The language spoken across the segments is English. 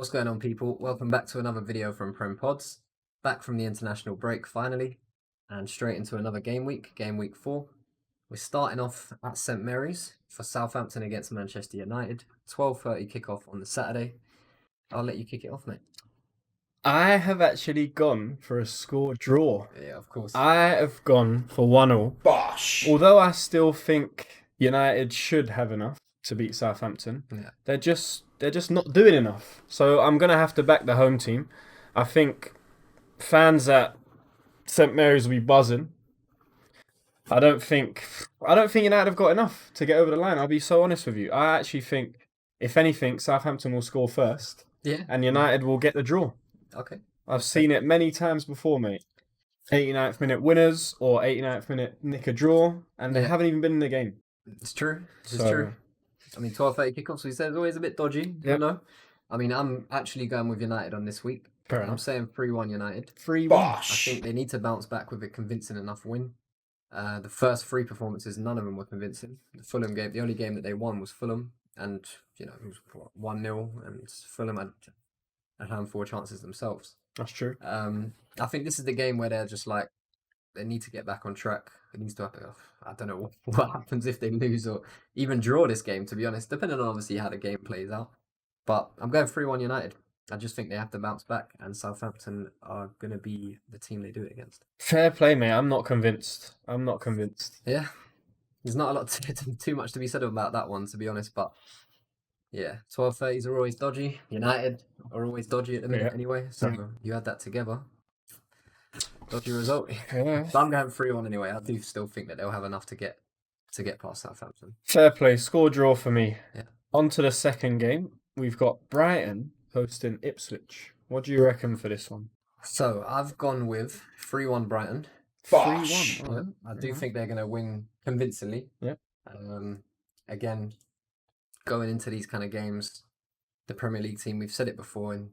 What's going on, people? Welcome back to another video from PremPods. Back from the international break finally, and straight into another game week, game week 4. We're starting off at St Mary's for Southampton against Manchester United. 12:30 kickoff on the Saturday. I'll let you kick it off, mate. I have actually gone for a score draw. Yeah, of course. I have gone for 1-1. Bosh. Although I still think United should have enough to beat Southampton, Yeah. they're just not doing enough. So I'm gonna have to back the home team. I think fans at St Mary's will be buzzing. I don't think United have got enough to get over the line. I'll be so honest with you. I actually think, if anything, Southampton will score first, Yeah. and United will get the draw. Okay. I've seen it many times before, mate. 89th minute winners or 89th minute nick a draw, and they haven't even been in the game. It's true. It's true. I mean, 12:30 kickoffs, we said, is always a bit dodgy. Yep. You know? I mean, I'm actually going with United on this week. Fair I'm enough. saying 3-1 United. 3-1. I Bosh. think they need to bounce back with a convincing enough win. The first 3 performances, none of them were convincing. The Fulham game, the only game that they won was Fulham, and it was 1-0, and Fulham had a handful of chances themselves. That's true. I think this is the game where they're just like, they need to get back on track. It needs to happen. I don't know what happens if they lose or even draw this game, to be honest, depending on obviously how the game plays out. But I'm going 3-1 United. I just think they have to bounce back, and Southampton are going to be the team they do it against. Fair play, mate. I'm not convinced. Yeah, there's not a lot too much to be said about that one, to be honest. But yeah, 12:30s are always dodgy. United are always dodgy at the minute anyway. So you add that together, dodgy result. Yeah. But I'm going 3-1 anyway. I do still think that they'll have enough to get past Southampton. Fair play. Score draw for me. Yeah. On to the second game. We've got Brighton hosting Ipswich. What do you reckon for this one? So I've gone with 3-1 Brighton. Bosh. 3-1. Yeah, I do think they're going to win convincingly. Yeah. Again, going into these kind of games, the Premier League team, we've said it before in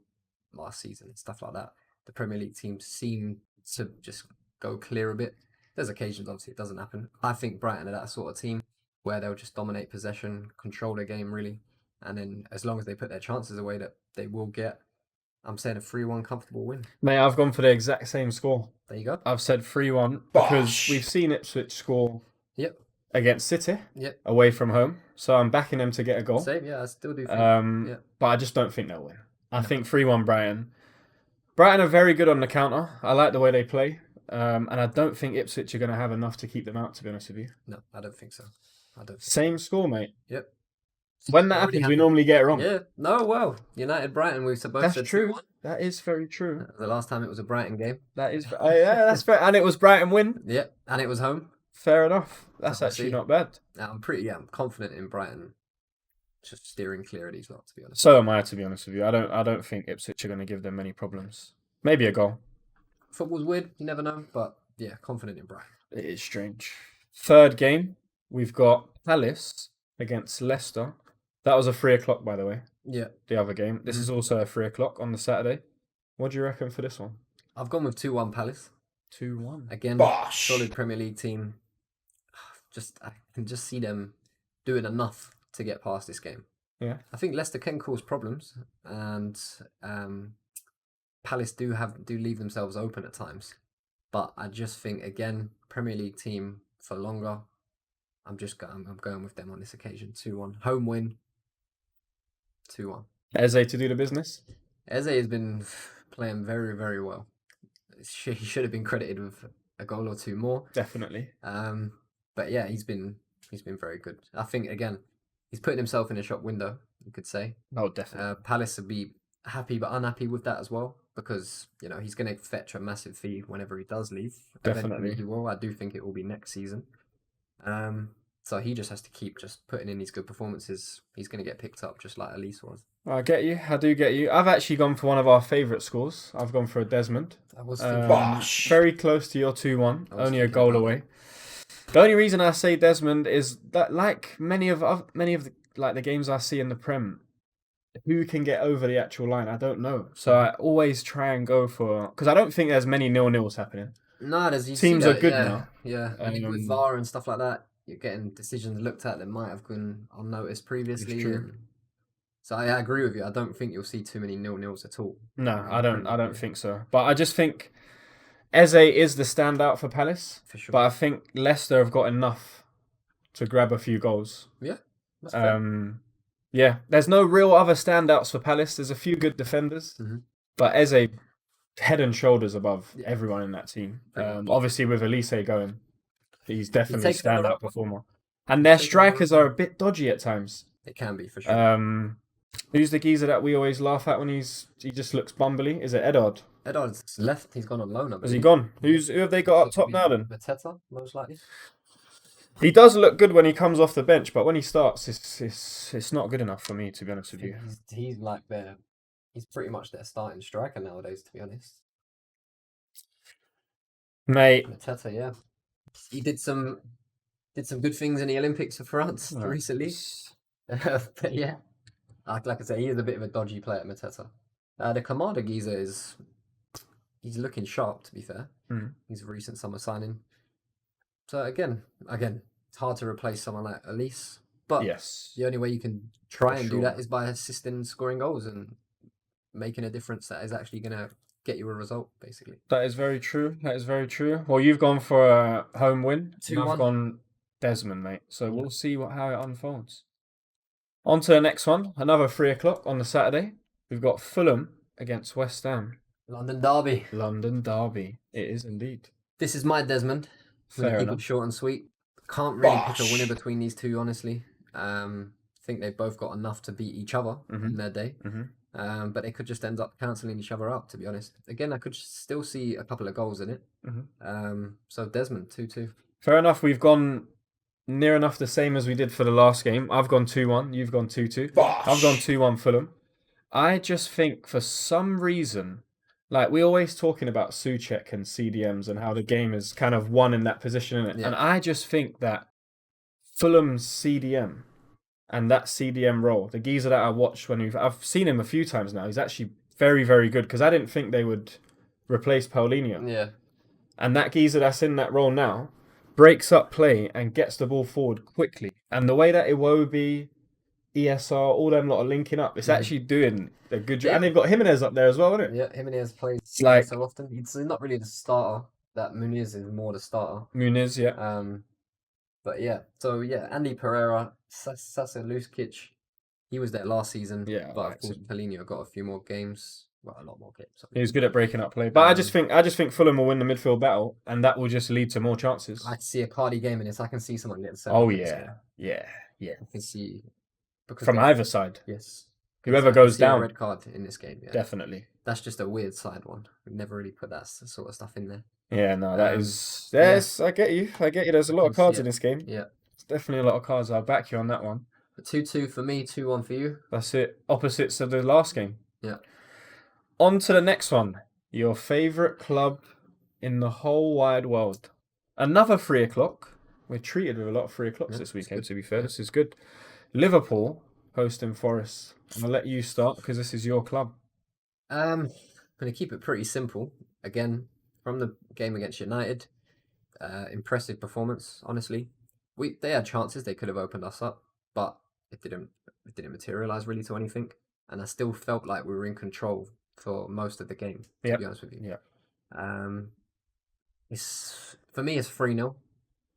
last season and stuff like that, the Premier League teams seem to just go clear a bit. There's occasions, obviously, it doesn't happen. I think Brighton are that sort of team where they'll just dominate possession, control their game, really. And then as long as they put their chances away that they will get, I'm saying a 3-1 comfortable win. Mate, I've gone for the exact same score. There you go. I've said 3-1 because Bosh. we've seen Ipswich score Yep. against City Yep. away from home. So I'm backing them to get a goal. Same, yeah, I still do think. But I just don't think they'll win. I think 3-1 Brighton. Brighton are very good on the counter. I like the way they play. And I don't think Ipswich are going to have enough to keep them out, to be honest with you. No, I don't think so. Same score, mate. Yep. When that happens, we normally get it wrong. Yeah. No, well, United Brighton, we've supposed That's to. true. That is very true. The last time it was a Brighton game. That is, yeah, that's fair. And it was Brighton win. Yeah, and it was home. Fair enough. That's So, actually see. not bad. I'm confident in Brighton just steering clear of these lot, to be honest. So am I, to be honest with you. I don't think Ipswich are going to give them many problems. Maybe a goal. Football's weird, you never know, but yeah, confident in Brighton. It is strange. Third game, we've got Palace against Leicester. That was a 3:00, by the way. Yeah. The other game. This is also a 3:00 on the Saturday. What do you reckon for this one? I've gone with 2-1 Palace. 2-1. Again, Bosh. solid Premier League team. I can just see them doing enough to get past this game. Yeah. I think Leicester can cause problems, and Palace do leave themselves open at times. But I just think, again, Premier League team for longer. I'm going with them on this occasion. 2-1 home win. 2-1. Eze to do the business. Eze has been playing very, very well. He should have been credited with a goal or two more. Definitely. But yeah, he's been very good. I think, again, he's putting himself in a shop window, you could say. Oh, definitely. Palace would be happy but unhappy with that as well, because he's going to fetch a massive fee whenever he does leave. Definitely. Eventually he will. I do think it will be next season. So he just has to keep just putting in these good performances. He's going to get picked up just like Elise was. I get you. I do get you. I've actually gone for one of our favourite scores. I've gone for a Desmond. I was Bosh. Very close to your 2-1. I was Only a thinking goal about away. The only reason I say Desmond is that, like many of the games I see in the Prem, who can get over the actual line? I don't know. So I always try and go for, because I don't think there's many 0-0s happening. No, Teams are good now. Yeah, with VAR and stuff like that, you're getting decisions looked at that might have gone unnoticed previously. It's true. So I agree with you. I don't think you'll see too many 0-0s at all. No, in I the don't. Premier I don't League, think so. But I just think Eze is the standout for Palace. for sure. But I think Leicester have got enough to grab a few goals. Yeah, that's fair. Yeah, there's no real other standouts for Palace. There's a few good defenders, but Eze head and shoulders above everyone in that team. Obviously, with Elise going, he's definitely a taken over standout that one. performer. And their strikers are a bit dodgy at times. It can be, for sure. Who's the geezer that we always laugh at when he just looks bumbly? Is it Edard? Edard's left. He's gone on loan, I believe. Has he gone? Who have they got up top now then? Mateta, most likely. He does look good when he comes off the bench, but when he starts, it's not good enough for me, to be honest with you. He's like he's pretty much their starting striker nowadays, to be honest. Mate, Mateta, yeah, he did some good things in the Olympics for France recently. But yeah, like I said, he is a bit of a dodgy player, Mateta. The Kamada geezer he's looking sharp, to be fair. He's a recent summer signing. So again, it's hard to replace someone like Elise. But yes, the only way you can try and do that is by assisting, scoring goals, and making a difference that is actually going to get you a result, basically. That is very true. Well, you've gone for a home win. 2-1. I've gone Desmond, mate. So we'll see how it unfolds. On to the next one. Another 3 o'clock on the Saturday. We've got Fulham against West Ham. London derby. It is indeed. This is my Desmond. Fair Keep enough. it short and sweet. Can't really pick a winner between these two, honestly. I think they've both got enough to beat each other in their day. But they could just end up cancelling each other out, to be honest. Again, I could still see a couple of goals in it. So Desmond, 2-2. Fair enough. We've gone near enough the same as we did for the last game. I've gone 2-1. You've gone 2-2. I've gone 2-1 Fulham. I just think for some reason, like we're always talking about Souček and CDMs and how the game is kind of won in that position. Yeah. And I just think that Fulham's CDM and that CDM role, the geezer that I watched I've seen him a few times now. He's actually very, very good because I didn't think they would replace Paulinho. Yeah. And that geezer that's in that role now breaks up play and gets the ball forward quickly. And the way that Iwobi, ESR, all them lot are linking up, it's actually doing a good job. Yeah. And they've got Jimenez up there as well, isn't it? Yeah, Jimenez plays Like- so often. He's not really the starter. That Muniz is more the starter. Muniz, yeah. But yeah, so yeah, Andy Pereira, Sasa Luskic, he was there last season. Yeah, but right, of course, Paulinho got a few more games. Well, a lot more games. He was good at breaking up play. But I just think Fulham will win the midfield battle, and that will just lead to more chances. I see a Cardi game in this. I can see someone getting sent. Oh off in this yeah. game. I can see From either side. Yes. Whoever I can goes see a down. red card in this game. Yeah. Definitely. That's just a weird side one. We've never really put that sort of stuff in there. Yeah, no, that is. Yes, I get you. There's a lot of cards in this game. Yeah. It's definitely a lot of cards. I'll back you on that one. 2-2 for me, 2-1 for you. That's it. Opposites of the last game. Yeah. On to the next one. Your favourite club in the whole wide world. Another 3 o'clock. We're treated with a lot of 3 o'clocks this weekend, to be fair. This is good. Liverpool hosting Forest. I'm going to let you start because this is your club. I'm going to keep it pretty simple. Again, from the game against United, impressive performance, honestly. They had chances, they could have opened us up, but it didn't materialise really to anything. And I still felt like we were in control for most of the game, to be honest with you. Yeah. For me, it's 3-0.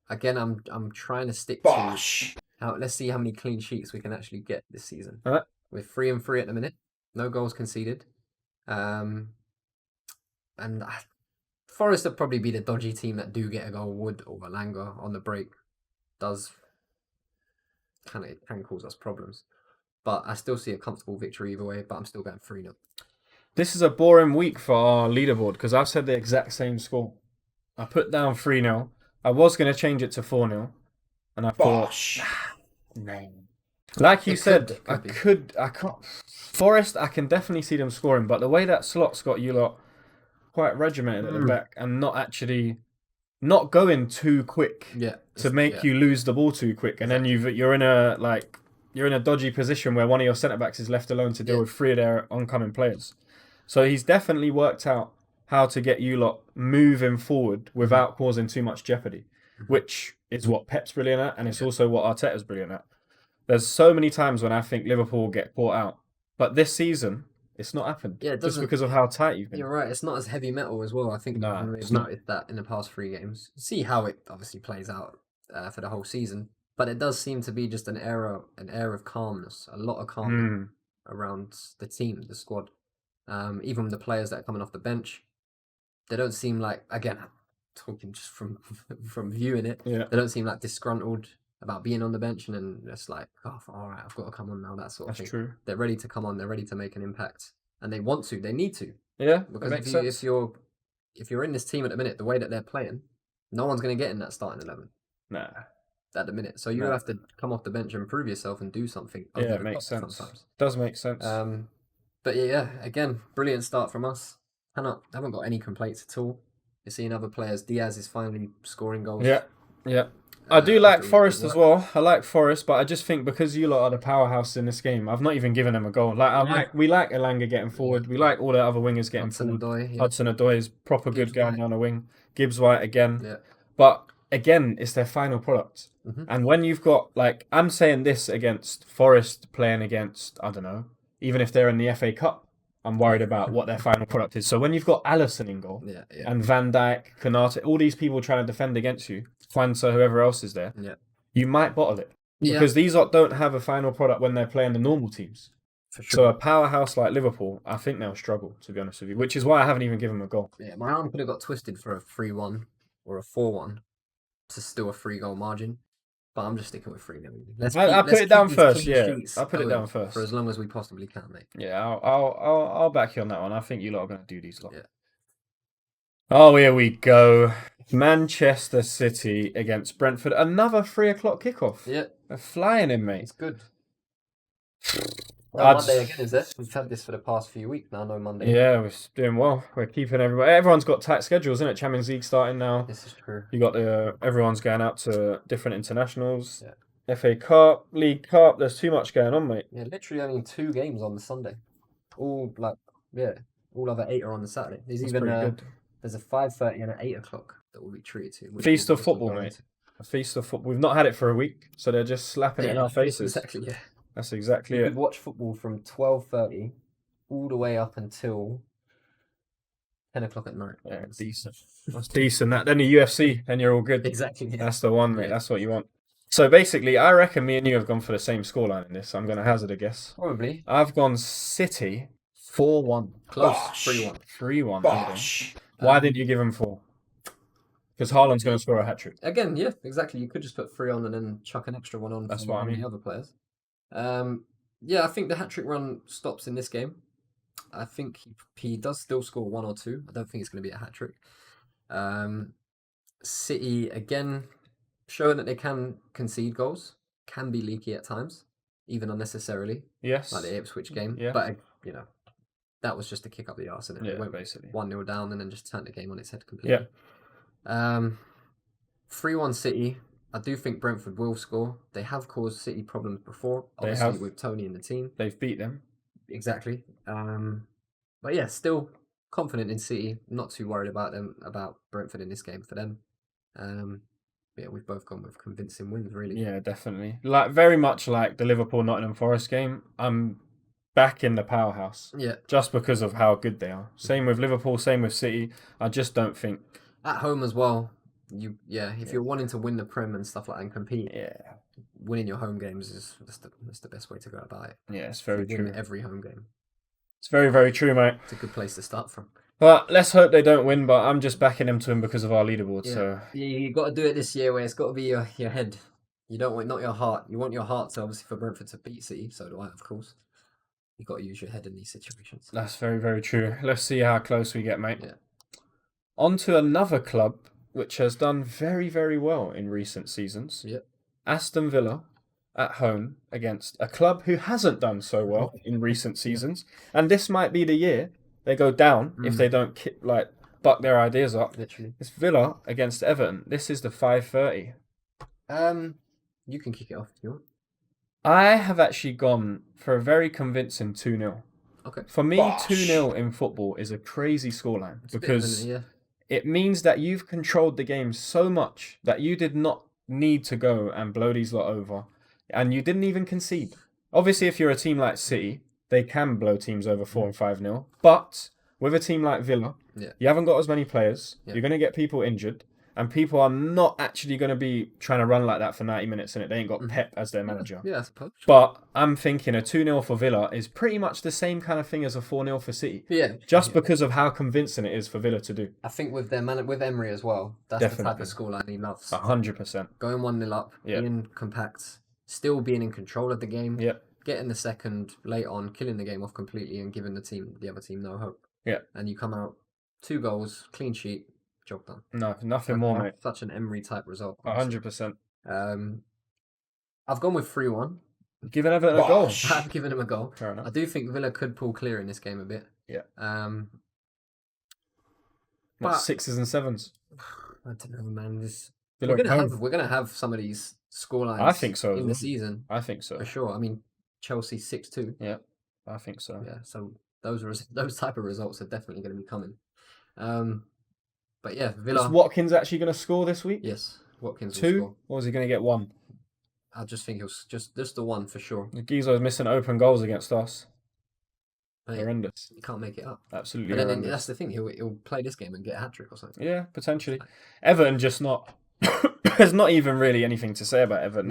Again, I'm trying to stick to let's see how many clean sheets we can actually get this season. All right. We're 3-3 at the minute. No goals conceded. Forest will probably be the dodgy team that do get a goal. Wood or Malanga on the break can cause us problems. But I still see a comfortable victory either way, but I'm still going 3-0. This is a boring week for our leaderboard because I've said the exact same score. I put down 3-0. I was going to change it to 4-0. And I thought, no. Like you said, I can't. Forest, I can definitely see them scoring, but the way that Slot's got you lot quite regimented at the back and not going too quick to make you lose the ball too quick. And then you're in a dodgy position where one of your centre-backs is left alone to deal with 3 of their oncoming players. So he's definitely worked out how to get you lot moving forward without causing too much jeopardy, which is what Pep's brilliant at, and it's also what Arteta's brilliant at. There's so many times when I think Liverpool will get caught out, but this season it's not happened. Yeah, it just doesn't. because of how tight you've been. You're right. It's not as heavy metal as well. I think Nah, we've it's not. noticed that in the past 3 games. See how it obviously plays out for the whole season, but it does seem to be just an air of calmness, a lot of calm around the team, the squad. Even the players that are coming off the bench, they don't seem like, again, talking just from from viewing it, Yeah, they don't seem like disgruntled about being on the bench and then just like, oh, all right, I've got to come on now, that sort of that's thing. true. They're ready to come on. They're ready to make an impact, and they want to. They need to, Yeah, it because makes sense. if you're in this team at the minute, the way that they're playing, no one's going to get in that starting 11 Nah. at the minute. So you No. have to come off the bench and prove yourself and do something. Yeah, over it the makes top sense. sometimes. Does make sense. But yeah, again, brilliant start from us. Haven't got any complaints at all. You're seeing other players. Diaz is finally scoring goals. Yeah. I do like after all Forest his as work. well. I like Forest, but I just think because you lot are the powerhouse in this game, I've not even given them a goal. We like Elanga getting forward. We like all the other wingers getting forward. Hudson-Odoi is proper Gibbs good going White. down the wing. Gibbs White again. Yeah. But again, it's their final product. Mhm. And when you've got, like, I'm saying this against Forest playing against, I don't know, even if they're in the FA Cup, I'm worried about what their final product is. So when you've got Alisson in goal Yeah. and Van Dijk, Konate, all these people trying to defend against you, Kwanzaa, whoever else is there, Yeah. you might bottle it. Yeah. Because these lot don't have a final product when they're playing the normal teams. For So sure. a powerhouse like Liverpool, I think they'll struggle, to be honest with you, which is why I haven't even given them a goal. Yeah, my arm could have got twisted for a 3-1 or a 4-1 to still a 3-goal margin. But I'm just sticking with 3-0. I put it down first, yeah. I put it down first. For as long as we possibly can, mate. Yeah, I'll back you on that one. I think you lot are going to do these lot. Yeah. Oh, here we go. Manchester City against Brentford. Another 3:00 kickoff. Yeah, They're flying in, mate. it's good. I'd- Monday again, is there? We've had this for the past few weeks now. No Monday. Yeah, we're doing well. We're keeping everybody. Everyone's got tight schedules, isn't it? Champions League starting now. This is true. You got everyone's going out to different internationals. Yeah. FA Cup, League Cup. There's too much going on, mate. Yeah, literally only 2 games on the Sunday. All other 8 are on the Saturday. There's That's even pretty good. there's a 5:30 and an 8:00 that we'll be treated to. which Feast we'll of also football, go mate. into. A feast of football. We've not had it for a week, so they're just slapping it in our faces. Exactly. Yeah. That's exactly You it. could watch football from 12:30 all the way up until 10:00 at night. Yeah, decent. That's decent. Then the UFC, then you're all good. Exactly. Yeah. That's the one, mate. Yeah. That's what you want. So basically, I reckon me and you have gone for the same scoreline in this. I'm going to hazard a guess. Probably I've gone City 4-1. close. Bosh. 3-1. 3-1. Bosh. Why didn't you give him 4? Because Haaland's going to score a hat trick. Again, yeah, exactly. You could just put 3 on and then chuck an extra one on That's from what I one of mean. the other players. Yeah, I think the hat trick run stops in this game. I think he does still score 1 or 2. I don't think it's going to be a hat trick. City again showing that they can concede goals, can be leaky at times, even unnecessarily, Yes. like the Ipswich game. Yeah. But that was just to kick up the arse, and it Yeah, went basically. 1-0 down and then just turned the game on its head completely. Yeah. 3-1 City. I do think Brentford will score. They have caused City problems before, They obviously have. with Tony in the team. They've beat them. Exactly. But yeah, still confident in City. Not too worried about Brentford in this game for them. Yeah, we've both gone with convincing wins, really. Yeah, definitely. Very much like the Liverpool-Nottingham Forest game. I'm back in the powerhouse. Yeah. Just because of how good they are. Same with Liverpool, same with City. I just don't think. At home as well. If you're wanting to win the Prem and stuff like that and compete, winning your home games that's the best way to go about it. Yeah, it's very If you true. win every home game. It's very, very true, mate. It's a good place to start from. But let's hope they don't win, but I'm just backing them to win because of our leaderboard. Yeah. So You got to do it this year where it's got to be your head. You don't want, not your heart. You want your heart to, obviously, for Brentford to beat City. So do I, of course. You got to use your head in these situations. that's very, very true. Let's see how close we get, mate. Yeah. On to another club which has done very, very well in recent seasons. Yep. Aston Villa at home against a club who hasn't done so well in recent seasons. And this might be the year they go down if they don't buck their ideas up. Literally. It's Villa against Everton. This is the 5:30. You can kick it off if you want. I have actually gone for a very convincing 2-0. Okay. For me, Bosh. 2-0 in football is a crazy scoreline It's a bit of because an- it means that you've controlled the game so much that you did not need to go and blow these lot over. and you didn't even concede. Obviously, if you're a team like City, they can blow teams over 4 and 5-0. But with a team like Villa, Yeah. you haven't got as many players. Yeah. You're going to get people injured. And people are not actually going to be trying to run like that for 90 minutes in it. They ain't got Pep as their manager. Yeah, I suppose. But I'm thinking a 2-0 for Villa is pretty much the same kind of thing as a 4-0 for City. Yeah. Just because of how convincing it is for Villa to do. I think with with Emery as well, that's the type of scoreline he loves. 100%. Going 1-0 up, being compact, still being in control of the game, getting the second late on, killing the game off completely and giving the other team no hope. Yeah. And you come out 2 goals, clean sheet, job done. No, nothing more, mate. Such an Emery type result. 100%. I've gone with 3-1. Giving Everton a goal. I've given him a goal. Fair enough. I do think Villa could pull clear in this game a bit. Yeah. But 6s and 7s. I don't know, man. We're gonna have some of these scorelines. I think so in the season. I think so for sure. I mean, Chelsea 6-2. Yeah, I think so. Yeah, so those type of results are definitely going to be coming. But yeah, Villa. Is Watkins actually going to score this week? Yes, Watkins 2, will score. or is he going to get 1? I just think he'll just the one for sure. Gizzo is missing open goals against us. Mate, horrendous. You can't make it up. Absolutely. But then horrendous. that's the thing. He'll play this game and get a hat trick or something. Yeah, potentially. Everton just not. There's not even really anything to say about Everton.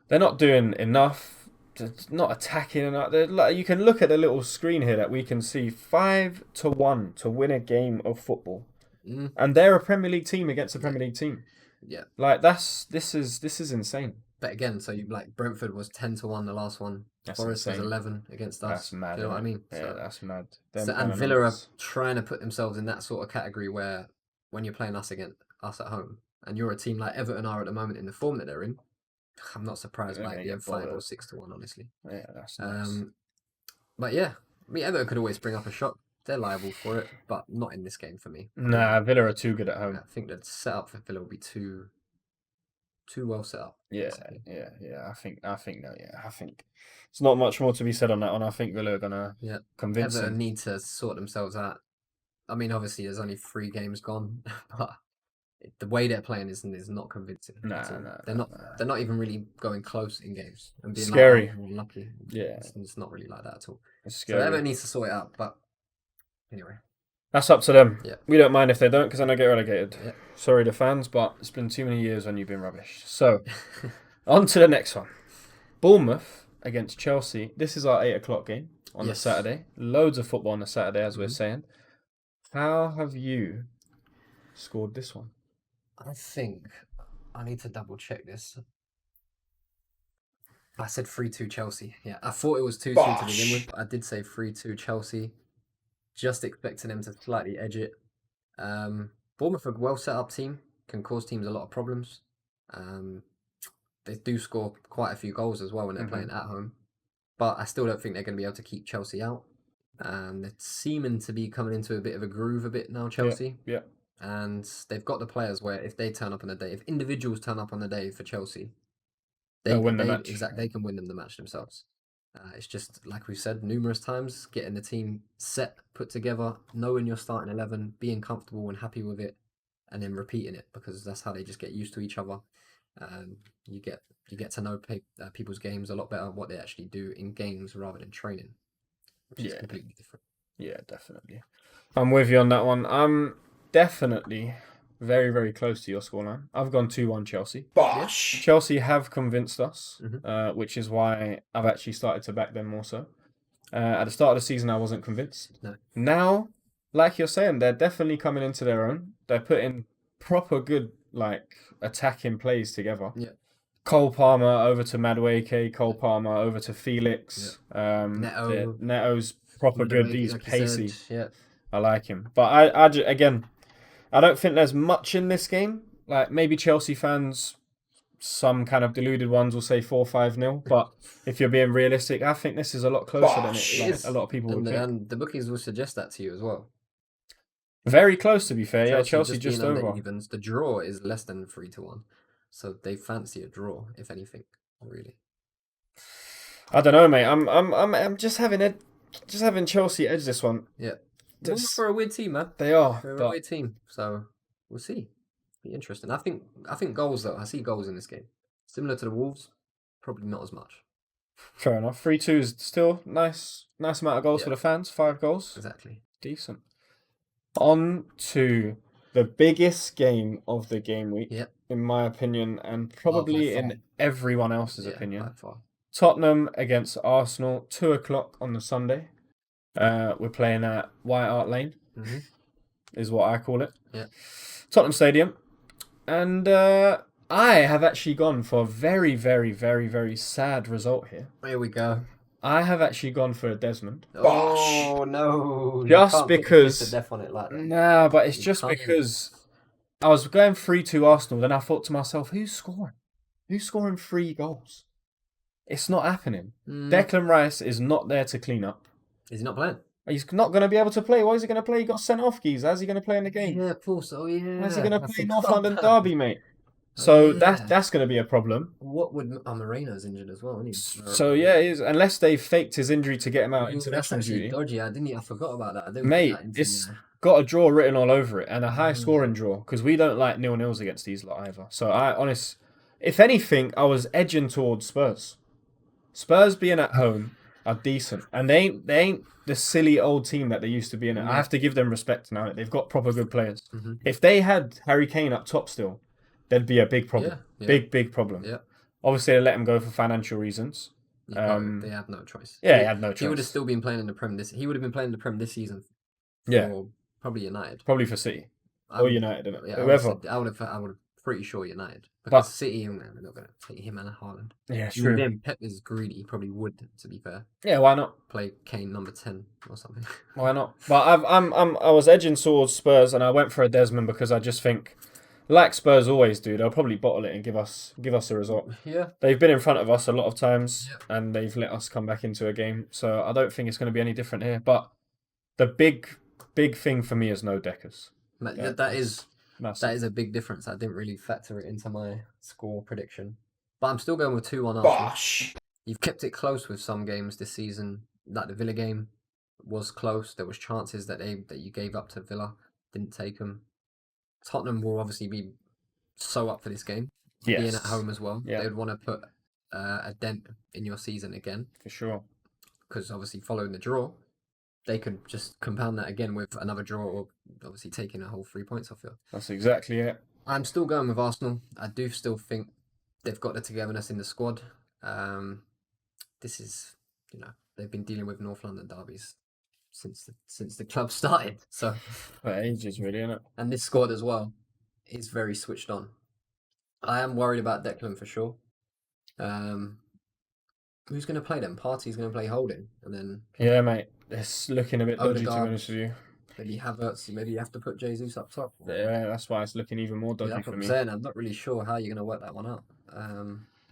They're not doing enough. They're not attacking enough. You can look at the little screen here that we can see 5-1 to win a game of football, and they're a Premier League team against a Premier League team. Yeah, like this is insane. But again, so you Brentford was 10-1 the last one. That's Forest insane. was 11 against us. That's mad. Do you know what I mean? Yeah, that's mad. And Villa are trying to put themselves in that sort of category where when you're playing us against us at home, and you're a team like Everton are at the moment in the form that they're in, I'm not surprised by it being 5 or 6-1, honestly. Yeah, that's nice. But yeah, I mean, Everton could always bring up a shot. They're liable for it, but not in this game for me. Nah, Villa are too good at home. I think the setup for Villa will be too well set up. Yeah. I think it's not much more to be said on that one. I think Villa are gonna convince Everton them. need to sort themselves out. I mean, obviously, there's only 3 games gone, but the way they're playing is not convincing. They're not even really going close in games and being scary. Like, lucky. Yeah, it's not really like that at all. It's scary. So Everton needs to sort it out. But anyway, that's up to them. Yeah. We don't mind if they don't, because then they get relegated. Yeah. Sorry, the fans, but it's been too many years when you've been rubbish. So, on to the next one. Bournemouth against Chelsea. This is our 8:00 game on the Saturday. Loads of football on the Saturday, as we're saying. How have you scored this one? I think I need to double check this. I said 3-2 Chelsea. Yeah, I thought it was 2-2 to begin with, but I did say 3-2 Chelsea. Just expecting them to slightly edge it. Bournemouth are a well set up team, can cause teams a lot of problems. They do score quite a few goals as well when they're playing at home. But I still don't think they're going to be able to keep Chelsea out. They're seeming to be coming into a bit of a groove a bit now, Chelsea. Yeah. And they've got the players where if they turn up on the day, if individuals turn up on the day for Chelsea, they'll win the match. Exactly, they can win them the match themselves. It's just, like we've said numerous times, getting the team set, put together, knowing your starting 11, being comfortable and happy with it, and then repeating it, because that's how they just get used to each other. You get to know people's games a lot better, what they actually do in games rather than training, which is completely different. Yeah, definitely. I'm with you on that one. I'm definitely very, very close to your scoreline. I've gone 2-1 Chelsea. Bosh! Chelsea have convinced us, which is why I've actually started to back them more so. At the start of the season, I wasn't convinced. No. Now, like you're saying, they're definitely coming into their own. They're putting proper good, attacking plays together. Yeah. Cole Palmer over to Madueke, Cole Palmer over to Felix. Yeah. Neto's proper good. He's like pacey. Yeah. I like him. But I don't think there's much in this game. Like, maybe Chelsea fans, some kind of deluded ones will say 4-5-0. But if you're being realistic, I think this is a lot closer than a lot of people would think. And the bookings will suggest that to you as well. Very close, to be fair. Chelsea just over. Evens. The draw is less than 3-1. So they fancy a draw, if anything, really. I don't know, mate. I'm just having Chelsea edge this one. Yeah. For a weird team, man. They are. They're a weird team. So we'll see. Be interesting. I think goals though. I see goals in this game. Similar to the Wolves. probably not as much. Fair enough. 3-2 is still nice amount of goals for Yeah. the fans. 5 goals. Exactly. Decent. On to the biggest game of the game week, Yep. in my opinion, and probably far. in everyone else's By opinion. far. Tottenham against Arsenal, 2 o'clock on the Sunday. We're playing at White Hart Lane, Mm-hmm. is what I call it. Yeah. Tottenham Stadium. And I have actually gone for a very, very, very, very sad result here. Here we go. I have actually gone for a Desmond. Oh no! Just you can't put the because- kiss of death on it like that. Nah, but it's You just can't. because I was going 3-2 Arsenal, then I thought to myself, who's scoring? Who's scoring 3 goals? It's not happening. Declan Rice is not there to clean up. Is he not playing? He's not going to be able to play. Why is he going to play? He got sent off, Geez. How's he going to play in the game? Yeah, of course. Oh yeah. How's he going to I play forgot North London that. Derby, mate? So yeah. that's going to be a problem. What would Moreno's injured as well, isn't he? So yeah, it is, unless they faked his injury to get him out Ooh, that's international actually duty. dodgy. I forgot about that. I didn't Mate, put that into it's there. got a draw written all over it and a high scoring draw because we don't like 0-0s against these lot either. So if anything, I was edging towards Spurs. Spurs being at home are decent, and they ain't the silly old team that they used to be in. I have to give them respect now. They've got proper good players. Mhm. If they had Harry Kane up top still, there'd be a big problem. Yeah. Big problem. Yeah. Obviously, they let him go for financial reasons. You can't- they have no choice. Yeah, he had no He would have choice. still been playing in the Prem this. He would have been playing in the Prem this season. Yeah. For probably United. Probably for City I or would- United, innit? Yeah, Whoever. I would have pretty sure United because City, man, they're not going to take him and Haaland. Yeah, Even then, Pep is greedy. He probably would, to be fair, Yeah, why not? play Kane number 10 or something. Why not? But I was edging towards Spurs, and I went for a Desmond because I just think, like Spurs always do, they'll probably bottle it and give us a result. Yeah. They've been in front of us a lot of times, Yep. and they've let us come back into a game. So I don't think it's going to be any different here. But the big thing for me is no Deckers. Yeah, That is Massive. a big difference. I didn't really factor it into my score prediction. But I'm still going with 2-1 Arsenal. You've kept it close with some games this season. Like the Villa game was close. There was chances that you gave up to Villa. Didn't take them. Tottenham will obviously be so up for this game. Yes. Being at home as well. Yeah. They would want to put a dent in your season again. For sure. Because obviously following the draw, they could just compound that again with another draw or obviously taking a whole 3 points off you. That's exactly it. I'm still going with Arsenal. I do still think they've got the togetherness in the squad. This is, they've been dealing with North London derbies since the club started. So, For ages, really, isn't it? and this squad as well is very switched on. I am worried about Declan for sure. Who's going to play them? Partey's going to play Holding, and then Yeah, mate. It's looking a bit dodgy, to be Odegaard. honest with you. maybe Havertz. Maybe you have to put Jesus up top. Yeah, that's why it's looking even more Yeah, dodgy that's for what I'm me. saying. I'm not really sure how you're going to work that one out.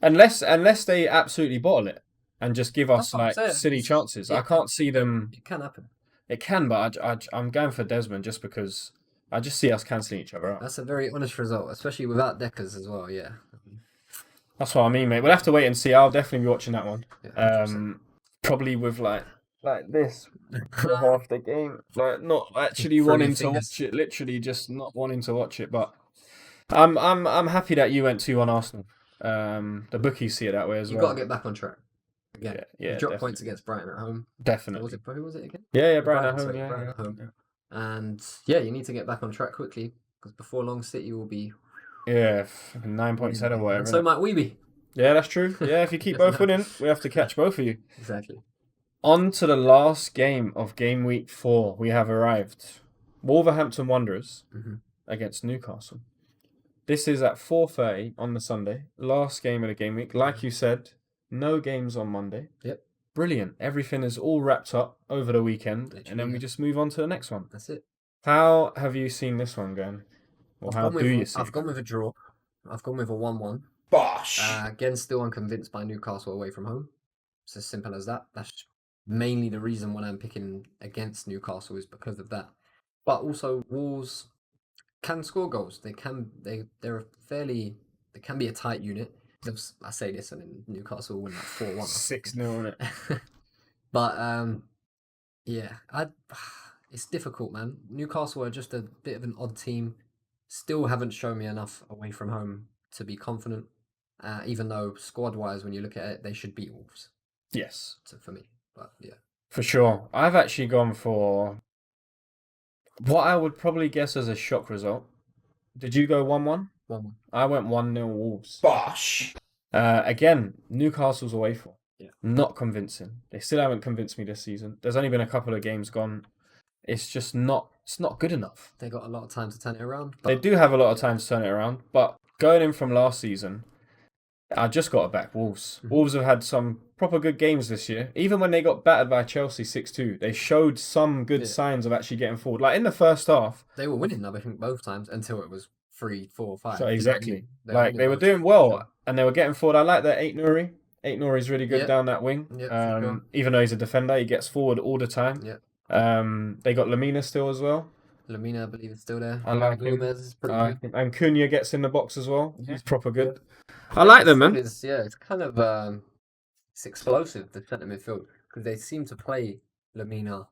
Unless they absolutely bottle it and just give us That's what I'm like saying. silly It's- chances. I it- can't see them. It can happen. It can, but I'm going for Desmond just because I just see us cancelling each other out. That's a very honest result, especially without Deckers as well. Yeah. That's what I mean, mate. We'll have to wait and see. I'll definitely be watching that one. Yeah, 100%. Probably with like this for half the game, like not actually Through wanting your to fingers. watch it. Literally, just not wanting to watch it. But I'm happy that you went 2-1 Arsenal. The bookies see it that way as You've well. got to get back on track. Again, Yeah, you dropped definitely. points against Brighton at home. Definitely. Who was it again? Yeah, Brighton at home. sorry, Yeah, Brighton yeah, at home. yeah. And yeah, you need to get back on track quickly because before long, City will be. Yeah, 9 points ahead or whatever. And so innit? might we be. Yeah, that's true. Yeah, if you keep both winning, we have to catch both of you. Exactly. On to the last game of game week 4. We have arrived. Wolverhampton Wanderers Mhm. against Newcastle. This is at 4:30 on the Sunday. Last game of the game week. Like you said, no games on Monday. Yep. Brilliant. Everything is all wrapped up over the weekend. And Literally, then we yeah. just move on to the next one. That's it. How have you seen this one going? Or how do you see I've it? gone with a draw. I've gone with a 1-1. Bosh. Again, still unconvinced by Newcastle away from home. It's as simple as that. That's mainly the reason why I'm picking against Newcastle is because of that. But also, Wolves can score goals. They can. They're fairly. They can be a tight unit. I say this, and then Newcastle win like 4-1. 6-0 on it. But yeah, it's difficult, man. Newcastle are just a bit of an odd team. Still haven't shown me enough away from home to be confident. Even though squad-wise, when you look at it, they should beat Wolves. Yes, For me, but yeah. for sure. I've actually gone for what I would probably guess as a shock result. Did you go 1-1? 1-1. I went 1-0 Wolves. Bosh. Again, Newcastle's away form. Yeah. Not convincing. They still haven't convinced me this season. There's only been a couple of games gone. It's just not. It's not good enough. They got a lot of time to turn it around. They do have a lot of time to turn it around, but going in from last season, I just got to back Wolves. Mhm. Wolves have had some proper good games this year. Even when they got battered by Chelsea 6-2, they showed some good signs of actually getting forward. Like in the first half, They were winning, I think, both times until it was 3, 4, 5. so You know what I exactly. mean? Like they were winning doing those, well, for sure. and they were getting forward. I like that Ait-Nouri. Ait-Nouri's really good Yep. down that wing. Yep, for sure. Even though he's a defender, he gets forward all the time. Yep. They got Lamina still as well. Lamina, I believe, is still there. I like him. Gomez is pretty good. And Cunha gets in the box as well. Yeah. He's proper good. Yeah. I like them, man. It's kind of it's explosive, the centre midfield, because they seem to play Lamina,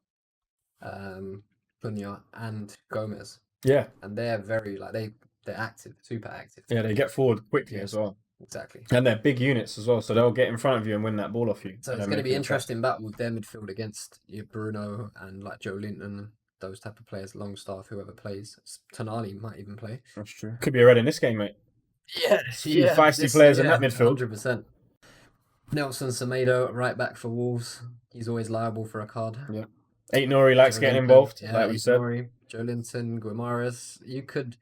Cunha, and Gomez, Yeah, and they're very they're active, super active. yeah, they get forward quickly Yeah. as well. Exactly. And they're big units as well, so they'll get in front of you and win that ball off you. So and it's then going to make be an attack. interesting battle with their midfield against Bruno and like Joe Linton, those type of players, Longstaff, whoever plays. Tonali might even play. That's true. Could be a red in this game, mate. Yeah, Few feisty players in that midfield. 100%. Nelson Semedo, right back for Wolves. He's always liable for a card. Yeah. Ait-Nouri likes Joe getting Linton, involved, yeah, like we said. Ait-Nouri, Joe Linton, Guimaraes. You could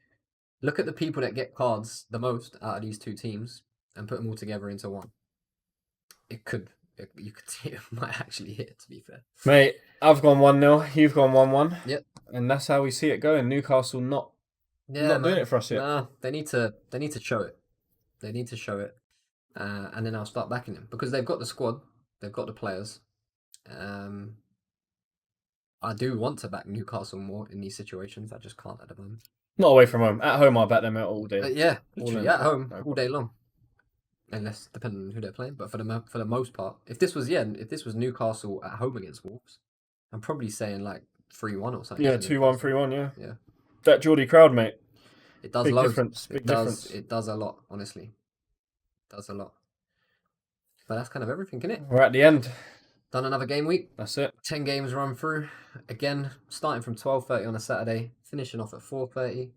look at the people that get cards the most out of these two teams and put them all together into one. You could see it might actually hit, to be fair. Mate, I've gone 1-0, you've gone 1-1. Yep. And that's how we see it going. Newcastle not doing it for us yet. Nah, they need to show it. They need to show it. And then I'll start backing them because they've got the squad, they've got the players. I do want to back Newcastle more in these situations. I just can't at the moment. Not away from home. At home, I'll back them out all day. Yeah, All literally in. at home No all day long. Unless depending on who they're playing, but for the most part, if this was Newcastle at home against Wolves, I'm probably saying like 3-1 or something. Yeah, to 2-1, Newcastle. 3-1, yeah. Yeah. That Geordie crowd, mate. It does Big loads. difference. Big difference. It does a lot, honestly. It does a lot. But that's kind of everything, isn't it? We're at the end. Done another game week. That's it. 10 games run through. Again, starting from 12:30 on a Saturday, finishing off at 4:30.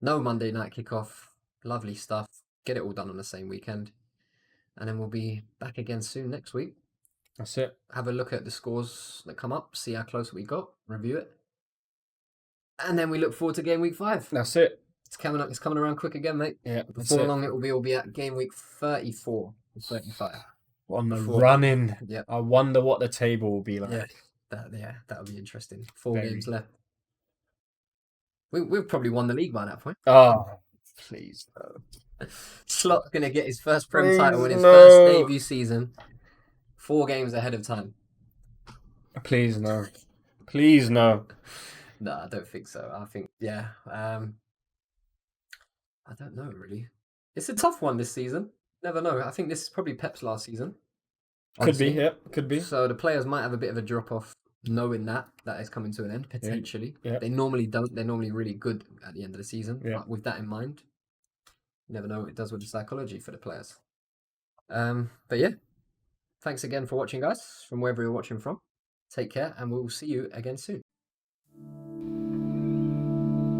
No Monday night kickoff. Lovely stuff. Get it all done on the same weekend. And then we'll be back again soon next week. That's it. Have a look at the scores that come up, see how close we got, review it. And then we look forward to game week 5. That's it. It's coming around quick again, mate. Yeah. That's Before it. long we'll be at game week 34 or 35. On the Before- running. Yep. I wonder what the table will be like. Yeah. That'll be interesting. 4 Very. games left. We've probably won the league by that point. Oh, please. No. Slot's gonna get his first Prem title in his No. first debut season. 4 games ahead of time. Please, no. Please, no. No, I don't think so. I think I don't know really. It's a tough one this season. Never know. I think this is probably Pep's last season. Could be, honestly. yeah. Could be. So the players might have a bit of a drop off knowing that is coming to an end, potentially. Yeah. They normally don't. They're normally really good at the end of the season. Yeah. But with that in mind, you never know what it does with the psychology for the players. But yeah. Thanks again for watching, guys, from wherever you're watching from. Take care, and we'll see you again soon.